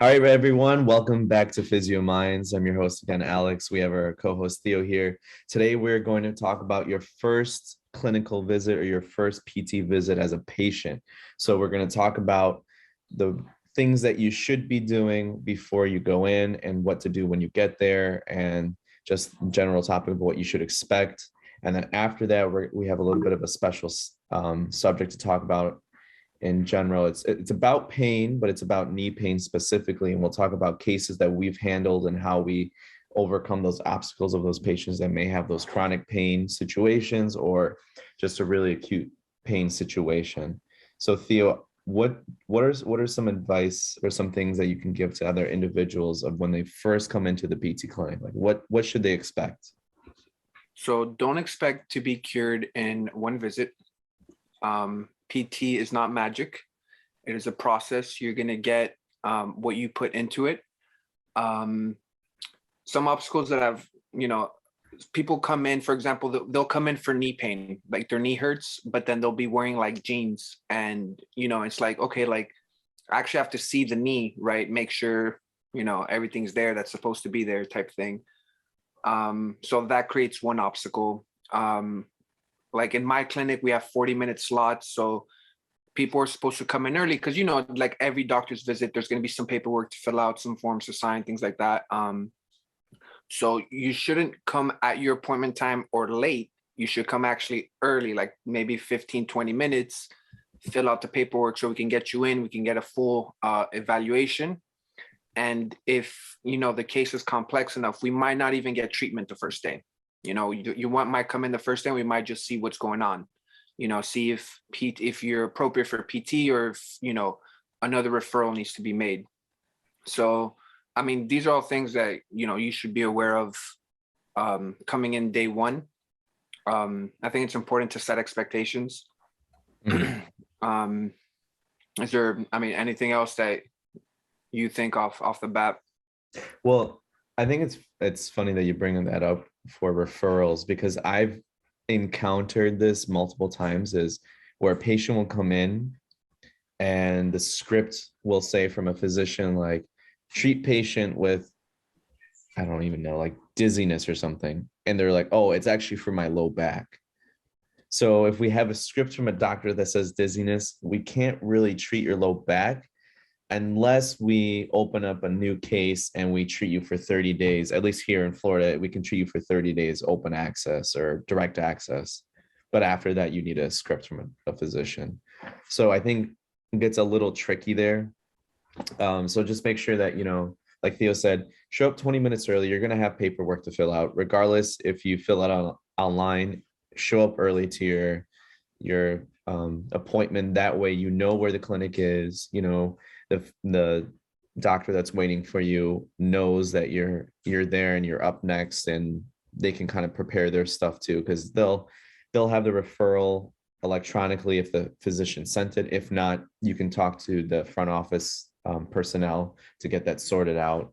All right, everyone, welcome back to Physio Minds. I'm your host again, Alex. We have our co-host Theo here. Today, we're going to talk about your first clinical visit or your first PT visit as a patient. So we're going to talk about the things that you should be doing before you go in and what to do when you get there, and just general topic of what you should expect. And then after that, we have a little bit of a special subject to talk about. In general, it's about pain, but it's about knee pain specifically, and we'll talk about cases that we've handled and how we overcome those obstacles of those patients that may have those chronic pain situations or just a really acute pain situation. So Theo, what are some advice or some things that you can give to other individuals of when they first come into the PT clinic? Like what should they expect? So don't expect to be cured in one visit. PT is not magic. It is a process. You're going to get what you put into it. Some obstacles that people come in, for example, they'll come in for knee pain, like their knee hurts, but then they'll be wearing like jeans. And, it's like, okay, like I actually have to see the knee, right? Make sure, everything's there that's supposed to be there type thing. So that creates one obstacle. Like in my clinic, we have 40-minute slots. So people are supposed to come in early because, like every doctor's visit, there's going to be some paperwork to fill out, some forms to sign, things like that. So you shouldn't come at your appointment time or late. You should come actually early, like maybe 15, 20 minutes, fill out the paperwork so we can get you in, we can get a full evaluation. And if, the case is complex enough, we might not even get treatment the first day. Might come in the first day, we might just see what's going on, see if you're appropriate for PT or if, another referral needs to be made. So, I mean, these are all things that, you should be aware of coming in day one. I think it's important to set expectations. Mhm. Is there, anything else that you think off the bat? Well, I think it's funny that you bring that up for referrals, because I've encountered this multiple times, is where a patient will come in and the script will say from a physician, like, treat patient with, I don't even know, like dizziness or something. And they're like, oh, it's actually for my low back. So if we have a script from a doctor that says dizziness, we can't really treat your low back unless we open up a new case and we treat you for 30 days. At least here in Florida, we can treat you for 30 days open access or direct access. But after that, you need a script from a physician. So I think it gets a little tricky there. So just make sure that, like Theo said, show up 20 minutes early. You're going to have paperwork to fill out. Regardless if you fill it out online, show up early to your appointment. That way, where the clinic is, the doctor that's waiting for you knows that you're there and you're up next, and they can kind of prepare their stuff too, because they'll have the referral electronically if the physician sent it. If not, you can talk to the front office personnel to get that sorted out.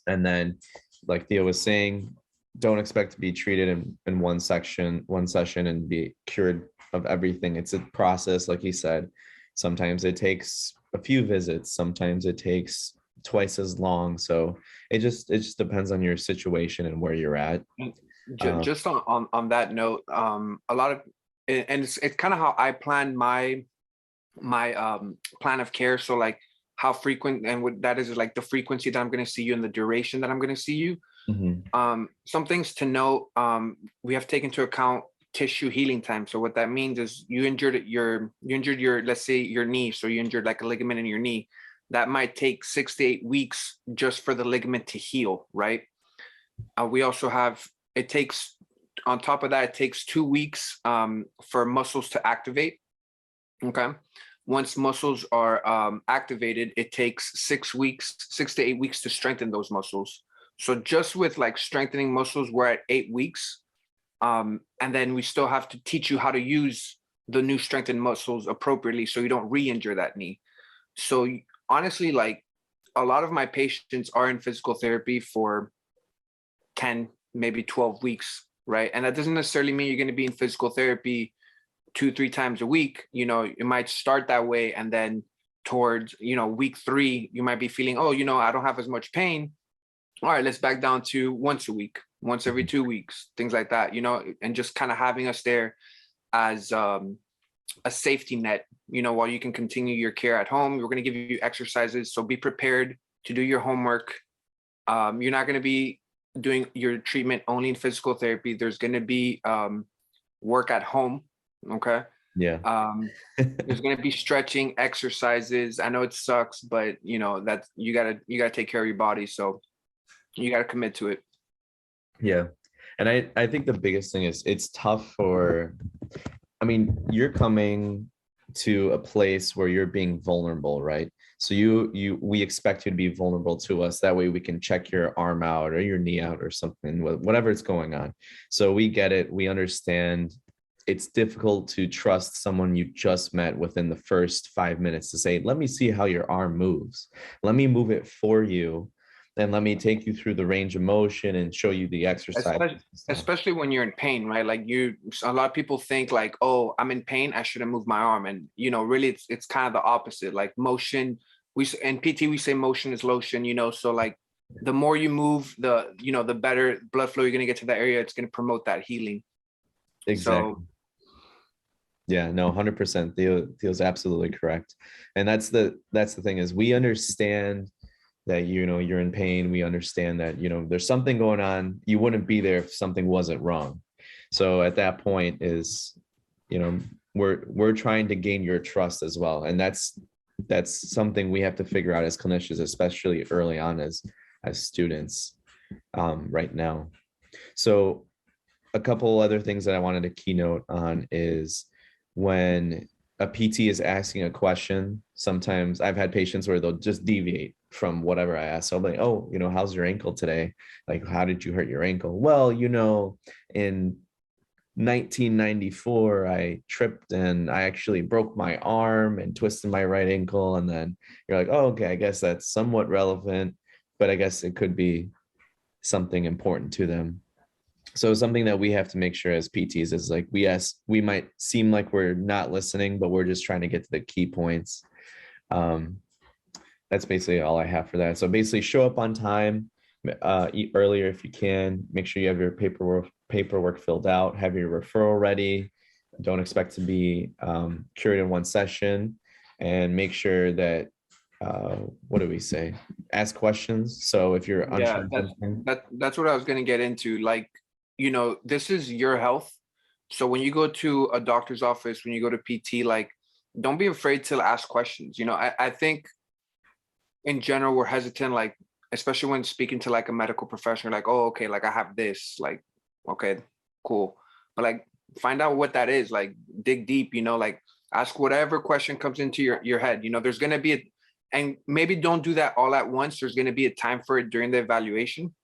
And then, like Theo was saying, don't expect to be treated in one session and be cured of everything. It's a process, like he said. Sometimes it takes a few visits, sometimes it takes twice as long. So it just depends on your situation and where you're at. Just on that note, a lot of, and it's kind of how I plan my plan of care. So like how frequent and what that is like the frequency that I'm going to see you and the duration that I'm going to see you. Some things to note, we have taken into account tissue healing time. So what that means is you injured your, let's say your knee. So you injured like a ligament in your knee. That might take 6 to 8 weeks just for the ligament to heal, right? We also have, it takes, on top of that, it takes 2 weeks for muscles to activate. Okay. Once muscles are activated, it takes 6 to 8 weeks to strengthen those muscles. So just with like strengthening muscles, we're at 8 weeks. And then we still have to teach you how to use the new strengthened muscles appropriately so you don't re-injure that knee. So honestly, like a lot of my patients are in physical therapy for 10, maybe 12 weeks, right? And that doesn't necessarily mean you're going to be in physical therapy 2-3 times a week. It might start that way, and then towards, week 3, you might be feeling, oh, I don't have as much pain. All right, let's back down to once a week, once every 2 weeks, things like that, and just kind of having us there as a safety net, while you can continue your care at home. We're going to give you exercises, so be prepared to do your homework. You're not going to be doing your treatment only in physical therapy. There's going to be work at home. Okay. Yeah. There's going to be stretching exercises. I know it sucks, but that's, you gotta take care of your body. So you got to commit to it. Yeah. And I think the biggest thing is it's tough you're coming to a place where you're being vulnerable, right? So we expect you to be vulnerable to us. That way we can check your arm out or your knee out or something, whatever is going on. So we get it. We understand it's difficult to trust someone you just met within the first 5 minutes to say, let me see how your arm moves. Let me move it for you. Then let me take you through the range of motion and show you the exercise. Especially when you're in pain, right? Like a lot of people think like, oh, I'm in pain, I shouldn't move my arm. And, really it's kind of the opposite. Like motion, in PT, we say motion is lotion, so like the more you move, the better blood flow you're going to get to that area. It's going to promote that healing. Exactly. So, yeah, no, 100%. Theo's absolutely correct. And that's the thing is we understand that, you're in pain. We understand that, there's something going on. You wouldn't be there if something wasn't wrong. So at that point is, we're trying to gain your trust as well. And that's something we have to figure out as clinicians, especially early on as students right now. So a couple other things that I wanted to keynote on is when a PT is asking a question, sometimes I've had patients where they'll just deviate from whatever I ask. So I'm like, oh, how's your ankle today? Like, how did you hurt your ankle? Well, in 1994, I tripped and I actually broke my arm and twisted my right ankle. And then you're like, oh, okay, I guess that's somewhat relevant, but I guess it could be something important to them. So something that we have to make sure as PTs is like, we might seem like we're not listening, but we're just trying to get to the key points. That's basically all I have for that. So basically show up on time, eat earlier if you can, make sure you have your paperwork filled out, have your referral ready. Don't expect to be cured in one session, and make sure that, what do we say? Ask questions. So if you're unsure, that's what I was going to get into. Like, this is your health. So when you go to a doctor's office, when you go to PT, like, don't be afraid to ask questions. I think in general, we're hesitant, like, especially when speaking to like a medical professional, like, oh, okay, like I have this, like, okay, cool. But like, find out what that is, like dig deep, like ask whatever question comes into your head. There's going to be and maybe don't do that all at once. There's going to be a time for it during the evaluation.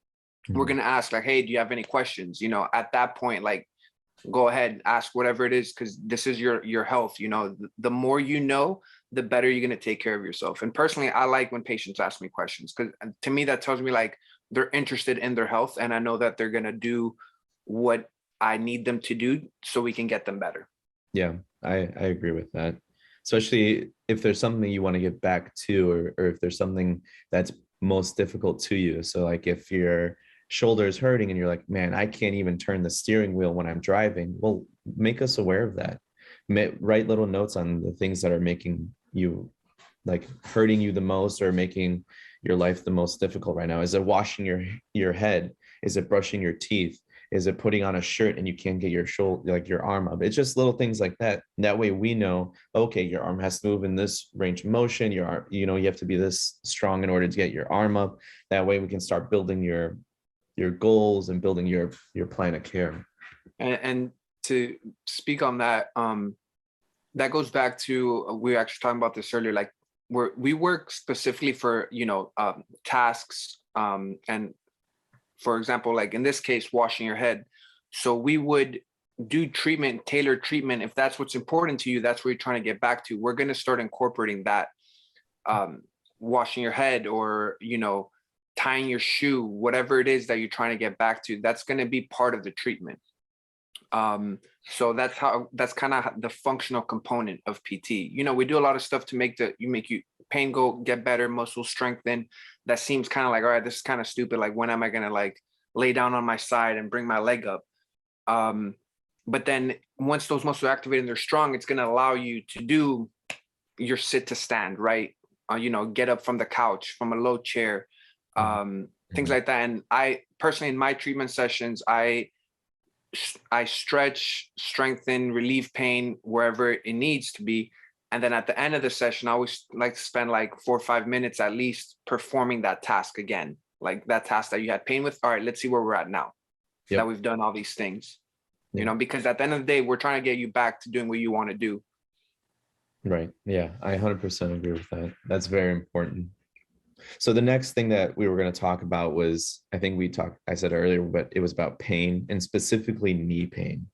We're going to ask like, hey, do you have any questions? At that point, like, go ahead, ask whatever it is, because this is your health. The more the better you're going to take care of yourself. And personally, I like when patients ask me questions, because to me, that tells me like they're interested in their health, and I know that they're going to do what I need them to do so we can get them better. Yeah, I agree with that. Especially if there's something you want to get back to, or if there's something that's most difficult to you. So like if your shoulder is hurting and you're like, man, I can't even turn the steering wheel when I'm driving. Well, make us aware of that. Write little notes on the things that are making you, like, hurting you the most or making your life the most difficult right now. Is it washing your head? Is it brushing your teeth? Is it putting on a shirt and you can't get your shoulder, like your arm up? It's just little things like that. That way we know, okay, your arm has to move in this range of motion. Your arm, you have to be this strong in order to get your arm up. That way we can start building your goals and building your plan of care. And to speak on that, that goes back to, we were actually talking about this earlier, like we work specifically for, tasks, and for example, like in this case, washing your head. So we would do treatment, tailored treatment. If that's what's important to you, that's where you're trying to get back to. We're going to start incorporating that, washing your head, or, tying your shoe, whatever it is that you're trying to get back to, that's going to be part of the treatment. So that's kind of the functional component of PT. We do a lot of stuff to make you pain get better, muscle strengthen. That seems kind of like, all right, this is kind of stupid. Like, when am I gonna like lay down on my side and bring my leg up? But then once those muscles are activated and they're strong, it's gonna allow you to do your sit to stand, right? Get up from the couch, from a low chair, things like that. And I personally, in my treatment sessions, I stretch, strengthen, relieve pain wherever it needs to be. And then at the end of the session, I always like to spend like 4 or 5 minutes at least performing that task again, like that task that you had pain with. All right, let's see where we're at now that we've done all these things, because at the end of the day, we're trying to get you back to doing what you want to do. Right. Yeah, I 100% agree with that. That's very important. So the next thing that we were going to talk about was, I said earlier, but it was about pain and specifically knee pain.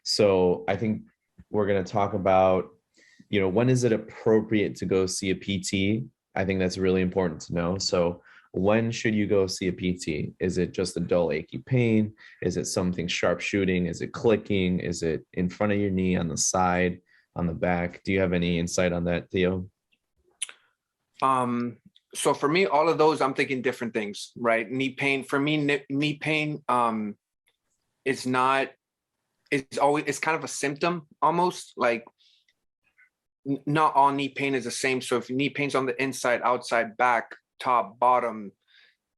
So I think we're going to talk about, when is it appropriate to go see a PT? I think that's really important to know. So when should you go see a PT? Is it just a dull, achy pain? Is it something sharp shooting? Is it clicking? Is it in front of your knee, on the side, on the back? Do you have any insight on that, Theo? So for me, all of those, I'm thinking different things, right? Knee pain, for me, knee pain, it's kind of a symptom almost. Like, not all knee pain is the same. So if knee pain's on the inside, outside, back, top, bottom,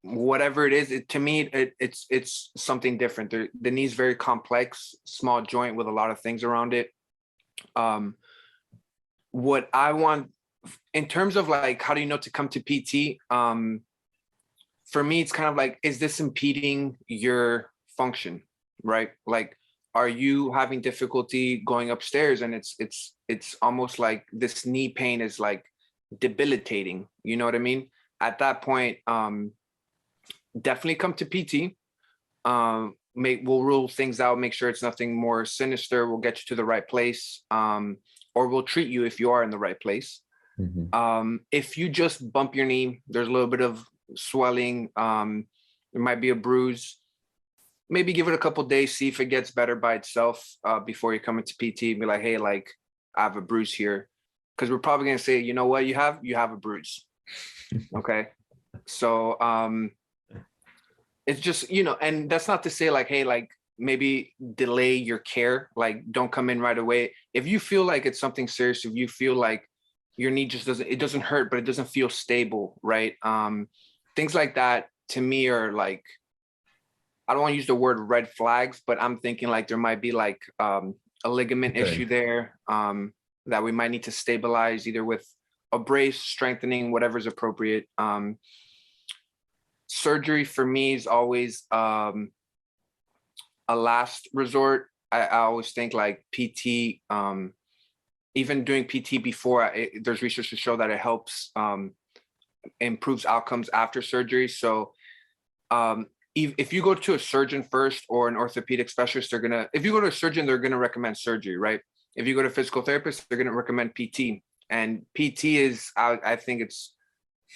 whatever it is, to me, it's something different. The knee's very complex, small joint with a lot of things around it. What I want in terms of like, how do you know to come to PT? For me, it's kind of like, is this impeding your function, right? Like, are you having difficulty going upstairs? And it's almost like this knee pain is like debilitating. You know what I mean? At that point, definitely come to PT. We'll rule things out, make sure it's nothing more sinister. We'll get you to the right place, or we'll treat you if you are in the right place. If you just bump your knee, there's a little bit of swelling, there might be a bruise. Maybe give it a couple days, see if it gets better by itself, before you come into PT and be like, hey, like, I have a bruise here. Because we're probably gonna say, you know what, you have a bruise. Okay. So it's just, and that's not to say like, hey, like, maybe delay your care, like, don't come in right away. If you feel like it's something serious, if you feel like your knee just doesn't hurt, but it doesn't feel stable, right? Things like that to me are like, I don't want to use the word red flags, but I'm thinking like there might be like a ligament issue there, that we might need to stabilize either with a brace, strengthening, whatever's appropriate. Surgery for me is always a last resort. I always think like PT, even doing PT before, there's research to show that it helps, improves outcomes after surgery. So if you go to a surgeon first or an orthopedic specialist, if you go to a surgeon, they're gonna recommend surgery, right? If you go to a physical therapist, they're gonna recommend PT. And PT is, I think it's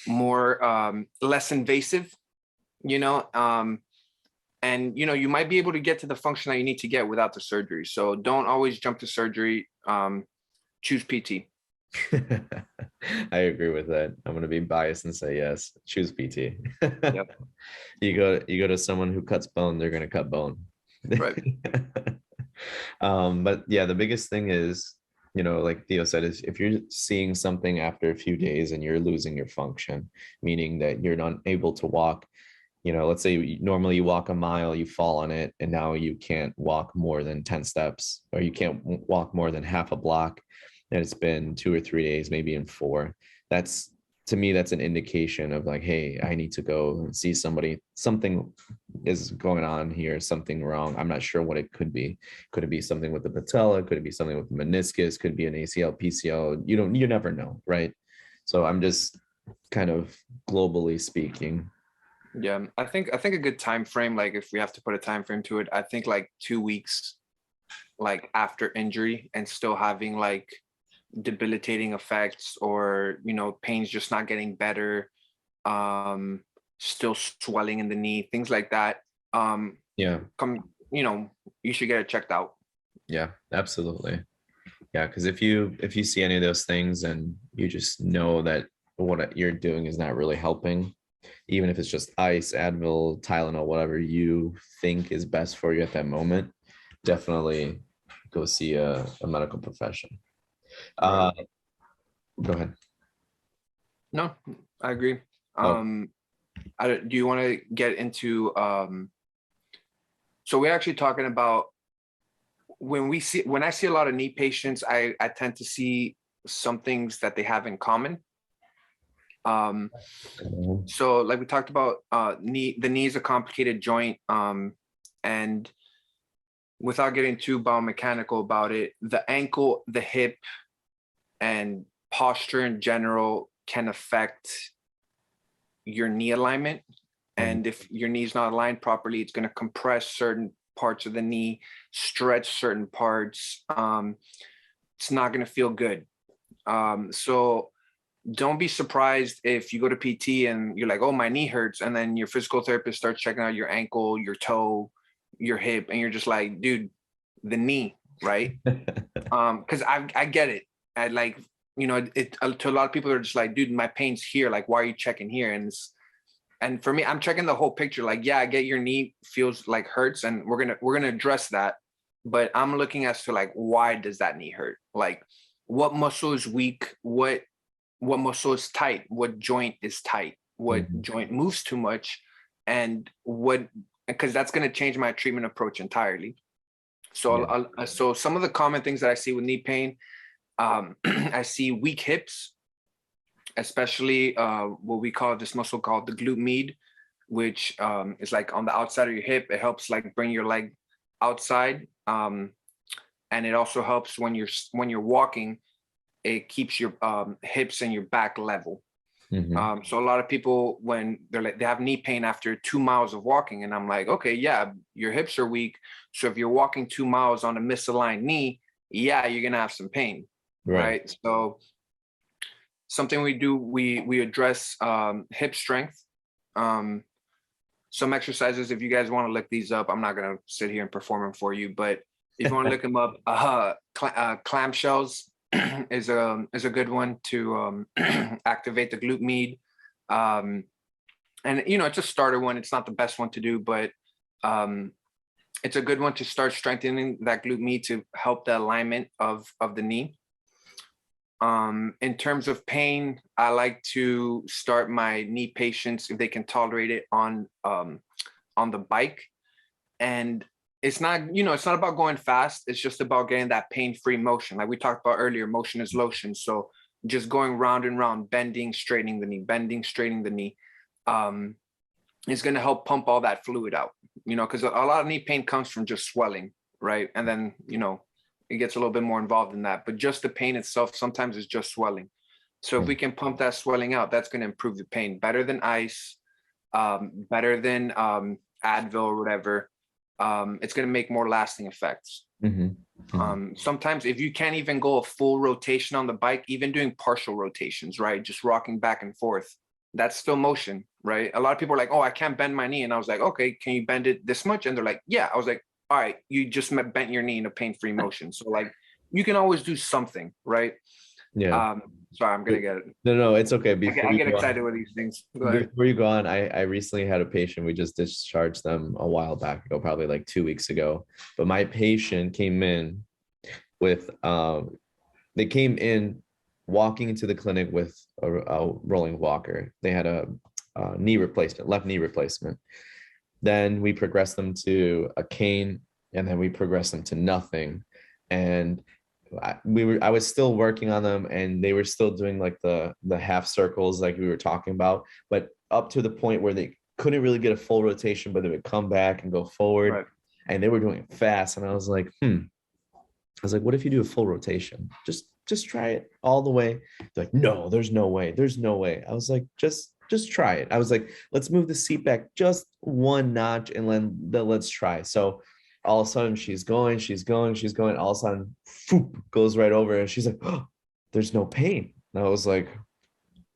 more less invasive, and you might be able to get to the function that you need to get without the surgery. So don't always jump to surgery. Choose PT. I agree with that. I'm going to be biased and say yes. Choose PT. Yep. You go to someone who cuts bone, they're going to cut bone. Right. But yeah, the biggest thing is, like Theo said, is if you're seeing something after a few days and you're losing your function, meaning that you're not able to walk, let's say normally you walk a mile, you fall on it, and now you can't walk more than 10 steps, or you can't walk more than half a block, and it's been 2 or 3 days, maybe in 4. That's, to me, that's an indication of like, hey, I need to go and see somebody. Something is going on here, something wrong. I'm not sure what it could be. Could it be something with the patella? Could it be something with the meniscus? Could it be an ACL, PCL? You never know, right? So I'm just kind of globally speaking. Yeah, I think a good time frame, like if we have to put a time frame to it, I think like 2 weeks, like after injury and still having like debilitating effects, or pain's just not getting better, still swelling in the knee, things like that. Yeah. You should get it checked out. Yeah, absolutely. Yeah, because if you see any of those things and you just know that what you're doing is not really helping, even if it's just ice, Advil, Tylenol, whatever you think is best for you at that moment, definitely go see a medical profession. Right. Uh, Go ahead. No, I agree. Oh, Do you want to get into so we're actually talking about when I see a lot of knee patients, I tend to see some things that they have in common. Um, so like we talked about, the knee is a complicated joint. And without getting too biomechanical about it, the ankle, the hip, and posture in general can affect your knee alignment. mhm, And if your knee is not aligned properly, it's going to compress certain parts of the knee, stretch certain parts. It's not going to feel good. So don't be surprised if you go to PT and you're like, oh, my knee hurts. And then your physical therapist starts checking out your ankle, your toe, your hip. And you're just like, dude, the knee, right? Because I get it. I like, to a lot of people are just like, dude, my pain's here. Like, why are you checking here? And for me, I'm checking the whole picture. Like, yeah, I get your knee feels like hurts, and we're gonna address that. But I'm looking as to like, why does that knee hurt? Like, what muscle is weak? What muscle is tight? What joint is tight? What mhm, joint moves too much? And what, because that's gonna change my treatment approach entirely. So yeah. so some of the common things that I see with knee pain, I see weak hips, especially what we call this muscle called the glute med, which is like on the outside of your hip. It helps like bring your leg outside, and it also helps when you're walking. It keeps your hips and your back level. Mhm. So a lot of people, when they have knee pain after 2 miles of walking, and I'm like, okay, yeah, your hips are weak. So if you're walking 2 miles on a misaligned knee, yeah, you're gonna have some pain, Right. right? So something we do, we address hip strength. Um, some exercises, if you guys want to look these up, I'm not gonna sit here and perform them for you, but if you want to look them up, clamshells is a good one to activate the glute med. Um, and it's a starter one. It's not the best one to do, but um, it's a good one to start strengthening that glute med to help the alignment of the knee. In terms of pain, I like to start my knee patients, if they can tolerate it, on the bike. And it's not about going fast. It's just about getting that pain-free motion. Like we talked about earlier, motion is lotion. So just going round and round, bending, straightening the knee, bending, straightening the knee, um, is going to help pump all that fluid out. Because a lot of knee pain comes from just swelling, right? And then it gets a little bit more involved in that. But just the pain itself sometimes is just swelling. So if we can pump that swelling out, that's going to improve the pain better than ice, better than Advil or whatever. It's going to make more lasting effects. Mhm, mhm. Sometimes if you can't even go a full rotation on the bike, even doing partial rotations, right? Just rocking back and forth, that's still motion, right? A lot of people are like, oh, I can't bend my knee. And I was like, okay, can you bend it this much? And they're like, yeah. I was like, all right, you just bent your knee in a pain-free motion. So like, you can always do something, right? Yeah. Um, Sorry, I'm gonna get it. No, no, it's okay. I get excited with these things. Go ahead. Before you go on, I recently had a patient. We just discharged them a while back ago, probably like 2 weeks ago. But my patient came in with they came in walking into the clinic with a rolling walker. They had a knee replacement, left knee replacement. Then we progressed them to a cane, and then we progressed them to nothing. And I was still working on them, and they were still doing like the half circles like we were talking about, but up to the point where they couldn't really get a full rotation, but they would come back and go forward, Right. and they were doing it fast. And I was like, I was like, what if you do a full rotation? Just try it all the way. They're like, no, there's no way. There's no way. I was like, just try it. I was like, let's move the seat back just one notch and then let's try. So all of a sudden she's going. All of a sudden, whoop, goes right over, and she's like, oh, there's no pain. And I was like,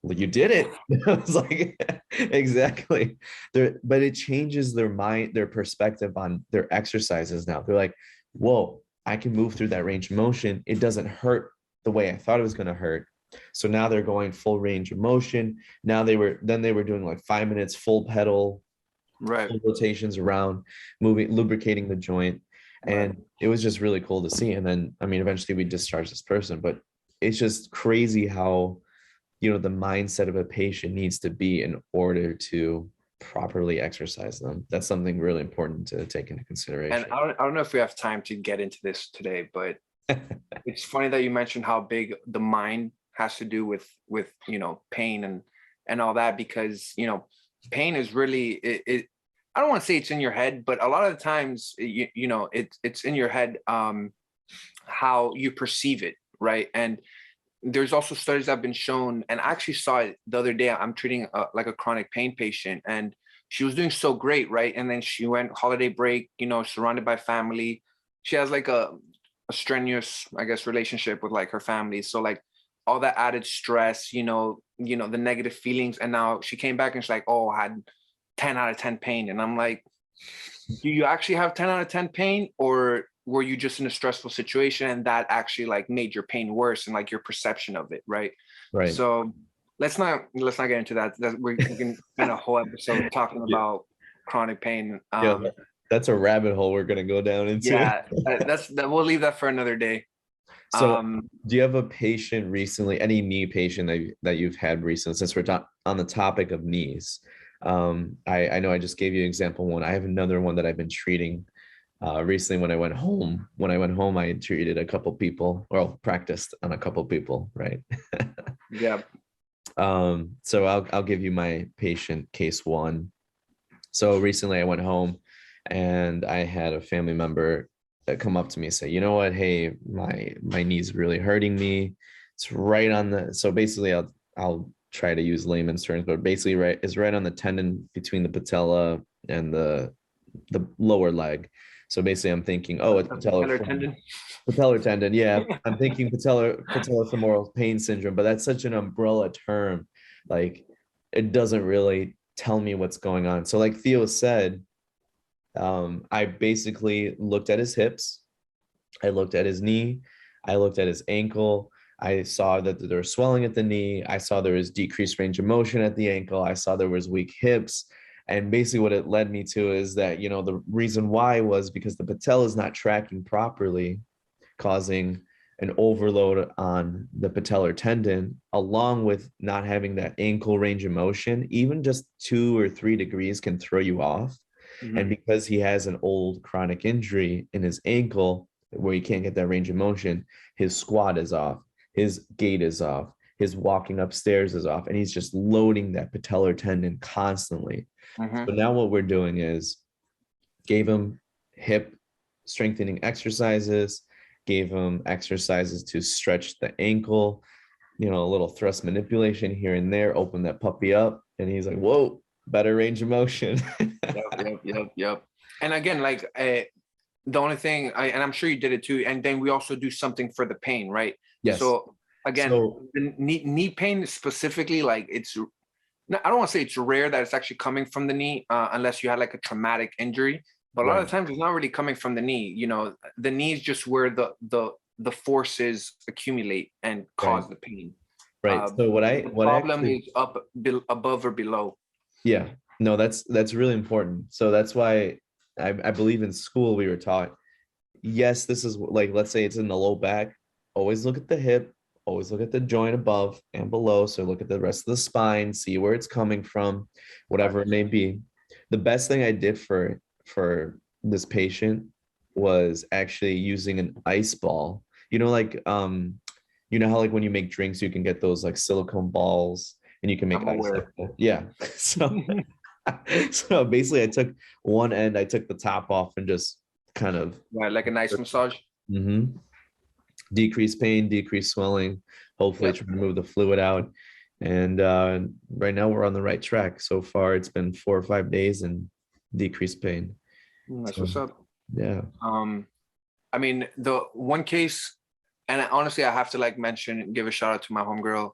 well, you did it. I was like, exactly. But it changes their mind, their perspective on their exercises now. They're like, whoa, I can move through that range of motion. It doesn't hurt the way I thought it was going to hurt. So now they're going full range of motion. Now they were doing like 5 minutes full pedal, Right. full rotations around, moving, lubricating the joint. Right. And it was just really cool to see. And then, I mean, eventually we discharged this person, but it's just crazy how, the mindset of a patient needs to be in order to properly exercise them. That's something really important to take into And consideration. I don't know if we have time to get into this today, but it's funny that you mentioned how big the mind has to do with pain and all that, because pain is really it I don't want to say it's in your head, but a lot of the times it's in your head, how you perceive it, right? And there's also studies that have been shown, and I actually saw it the other day. I'm treating like a chronic pain patient, and she was doing so great, right? And then she went holiday break, surrounded by family. She has like a strenuous, I guess, relationship with like her family. So like all that added stress, the negative feelings. And now she came back and she's like, oh, I had 10 out of 10 pain. And I'm like, do you actually have 10 out of 10 pain, or were you just in a stressful situation and that actually like made your pain worse and like your perception of it, right? Right. So let's not get into that. We can spend a whole episode talking Yeah. about chronic pain. Yeah, that's a rabbit hole we're gonna go down into. Yeah, that we'll leave that for another day. So, do you have a patient recently, any knee patient that you've had recently, since we're on the topic of knees? I know I just gave you example one. I have another one that I've been treating recently. When I went home, I treated a couple people, or practiced on a couple people, right? Yeah. So I'll give you my patient case one. So recently I went home and I had a family member that come up to me and say, you know what, hey, my knee's really hurting me. It's right on the, so basically I'll try to use layman's terms, but basically it's right on the tendon between the patella and the lower leg. So basically I'm thinking, oh, it's Patellar tendon. patellar tendon. Yeah. I'm thinking patellofemoral pain syndrome, but that's such an umbrella term. Like it doesn't really tell me what's going on. So like Theo said, I basically looked at his hips, I looked at his knee, I looked at his ankle. I saw that there was swelling at the knee. I saw there was decreased range of motion at the ankle. I saw there was weak hips. And basically what it led me to is that, the reason why was because the patella is not tracking properly, causing an overload on the patellar tendon, along with not having that ankle range of motion. Even just 2 or 3 degrees can throw you off. Mm-hmm. And because he has an old chronic injury in his ankle where he can't get that range of motion, his squat is off, his gait is off, his walking upstairs is off, and he's just loading that patellar tendon constantly. Mm-hmm. So now what we're doing is gave him hip strengthening exercises, gave him exercises to stretch the ankle, a little thrust manipulation here and there, open that puppy up. And he's like, whoa, better range of motion. Yep. And again, like the only thing, and I'm sure you did it too. And then we also do something for the pain, right? Yes. So again, the knee pain specifically, like I don't want to say it's rare that it's actually coming from the knee, unless you had like a traumatic injury. But a lot of times it's not really coming from the knee. The knee is just where the forces accumulate and cause the pain. Right. So the problem is above or below. Yeah. No, that's really important. So that's why I believe in school we were taught, yes, this is like, let's say it's in the low back, always look at the hip, always look at the joint above and below. So look at the rest of the spine, see where it's coming from, whatever it may be. The best thing I did for this patient was actually using an ice ball. Like how like when you make drinks, you can get those like silicone balls and you can make ice. Yeah. So basically I took one end, I took the top off and just kind of like a nice massage. Mm-hmm. Decrease pain, decrease swelling, hopefully try to move the fluid out. And right now we're on the right track. So far it's been 4 or 5 days and decreased pain. That's what's up. Yeah. I mean, the one case, and honestly, I have to like mention, give a shout out to my homegirl,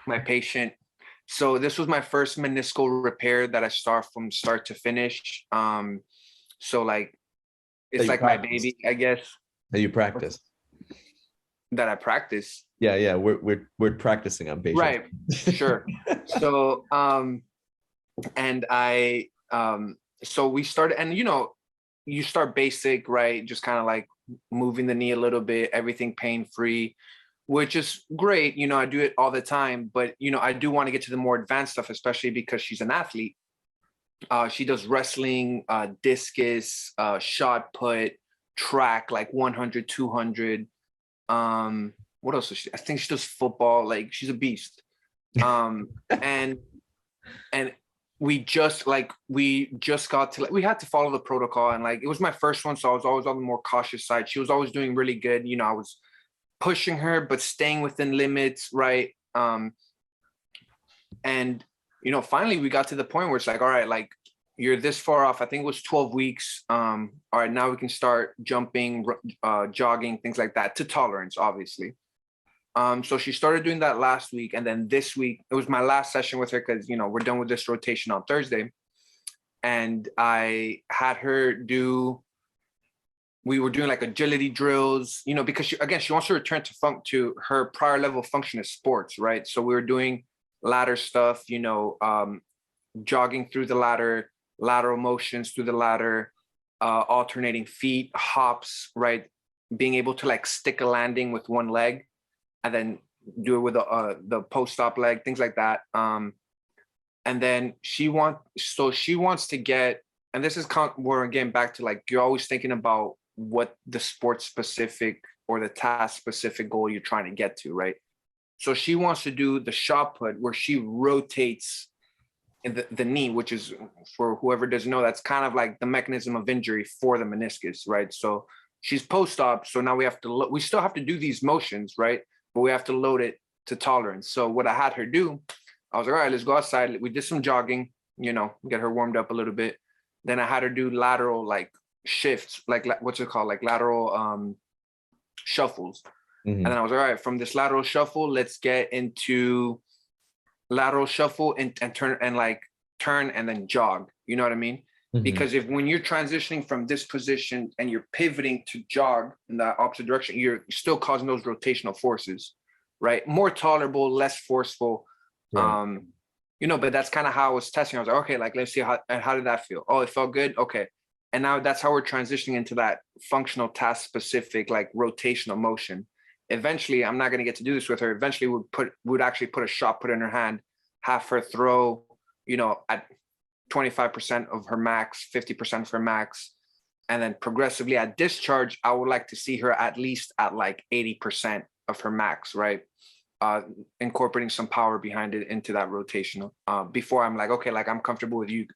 my patient. So this was my first meniscal repair that I start from start to finish. So like, it's like my baby, I guess. That you practice. That I practice. Yeah. We're practicing on patients. Right. Sure. So, and so we started, and you start basic, right? Just kind of like moving the knee a little bit, everything pain free, which is great. I do it all the time, but I do want to get to the more advanced stuff, especially because she's an athlete. She does wrestling, discus, shot put, track, like 100, 200. What else is she? I think she does football. Like, she's a beast. Um, and and we just got to, like, we had to follow the protocol, and like it was my first one, so I was always on the more cautious side. She was always doing really good. I was pushing her, but staying within limits, right? And finally we got to the point where it's like, all right, like, you're this far off. I think it was 12 weeks. All right, now we can start jumping, jogging, things like that, to tolerance, obviously. So she started doing that last week, and then this week it was my last session with her, because we're done with this rotation on Thursday, and I had her do. We were doing like agility drills, because she wants to return to her prior level of function as sports, right? So we were doing ladder stuff, jogging through the ladder, lateral motions through the ladder, alternating feet, hops, right? Being able to like stick a landing with one leg, and then do it with the post-op leg, things like that. And then she wants to get, and this is where, again, back to, like, you're always thinking about what the sports specific or the task specific goal you're trying to get to, right? So she wants to do the shot put, where she rotates in the knee, which is, for whoever doesn't know, that's kind of like the mechanism of injury for the meniscus, right? So she's post-op, so now we still have to do these motions, right? But we have to load it to tolerance. So what I had her do, I was like, all right, let's go outside. We did some jogging, get her warmed up a little bit. Then I had her do lateral, like, shifts, like, what's it called? Like lateral shuffles. Mhm. And then I was like, all right, from this lateral shuffle, let's get into lateral shuffle and turn, and like turn and then jog. You know what I mean? Mhm. Because when you're transitioning from this position and you're pivoting to jog in the opposite direction, you're still causing those rotational forces, right? More tolerable, less forceful. Right. But that's kind of how I was testing. I was like, okay, like, let's see how did that feel? Oh, it felt good. Okay. And now that's how we're transitioning into that functional task specific, like, rotational motion. Eventually, I'm not going to get to do this with her. Eventually we'd actually put a shot put in her hand, have her throw, at 25% of her max, 50% of her max. And then progressively at discharge, I would like to see her at least at like 80% of her max, right? Incorporating some power behind it into that rotational, before I'm like, okay, like, I'm comfortable with you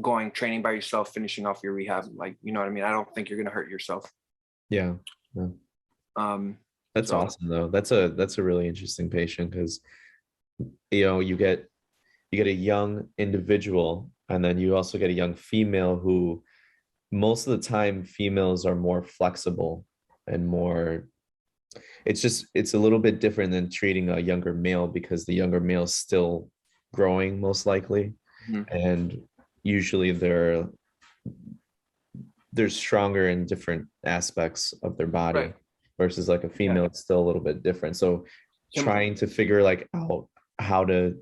going training by yourself, finishing off your rehab. Like, you know what I mean? I don't think you're going to hurt yourself. Yeah. Um, That's so awesome though. That's a really interesting patient, because you get a young individual, and then you also get a young female who, most of the time, females are more flexible and more, it's a little bit different than treating a younger male, because the younger male is still growing, most likely, mhm. and usually they're stronger in different aspects of their body, Right. versus like a Yeah. female, it's still a little bit different. So Tim- trying to figure like out how to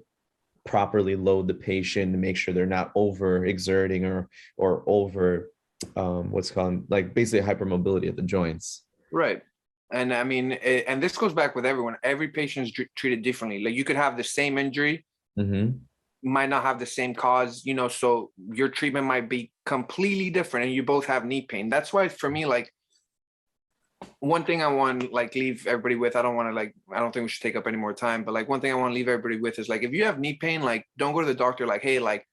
properly load the patient to make sure they're not over exerting, or over what's called, like, basically hypermobility at the joints. Right. And I mean, and this goes back with everyone. Every patient is treated differently. Like, you could have the same injury, Mm-hmm. might not have the same cause, so your treatment might be completely different, and you both have knee pain. That's why, for me, like, one thing I want to, like, leave everybody with, I don't think we should take up any more time, but like, one thing I want to leave everybody with is, like, if you have knee pain, like, don't go to the doctor like, hey, like,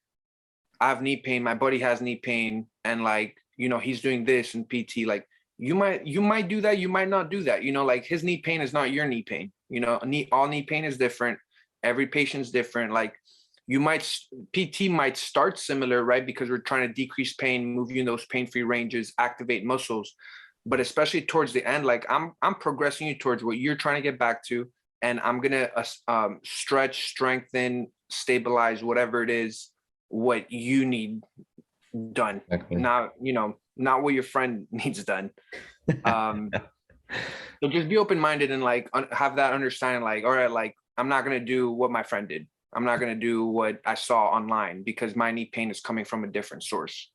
I have knee pain, my buddy has knee pain, and like, he's doing this and PT. Like, you might do that, you might not do that. Like, his knee pain is not your knee pain. All knee pain is different. Every patient's different. Like, PT might start similar, right? Because we're trying to decrease pain, move you in those pain-free ranges, activate muscles. But especially towards the end, like, I'm progressing you towards what you're trying to get back to, and I'm gonna stretch, strengthen, stabilize, whatever it is, what you need done. Exactly. Not what your friend needs done. Um, So just be open-minded and like have that understanding, like, all right, like I'm not gonna do what my friend did. I'm not gonna do what I saw online because my knee pain is coming from a different source.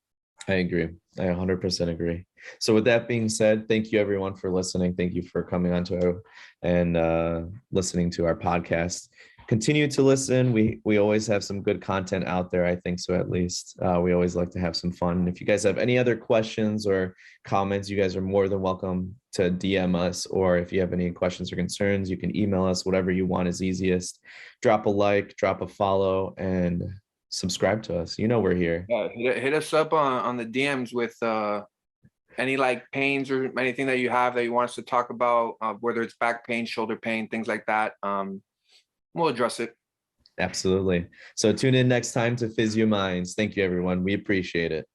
I agree. I 100% agree. So with that being said, thank you everyone for listening. Thank you for coming on to our and listening to our podcast. Continue to listen. We always have some good content out there. I think so, at least. We always like to have some fun. And if you guys have any other questions or comments, you guys are more than welcome to DM us. Or if you have any questions or concerns, you can email us. Whatever you want is easiest. Drop a like, drop a follow, and subscribe to us. You know we're here. Yeah, hit us up on the DMs with any like pains or anything that you have that you want us to talk about, whether it's back pain, shoulder pain, things like that. We'll address it. Absolutely. So tune in next time to Physio Minds. Thank you, everyone. We appreciate it.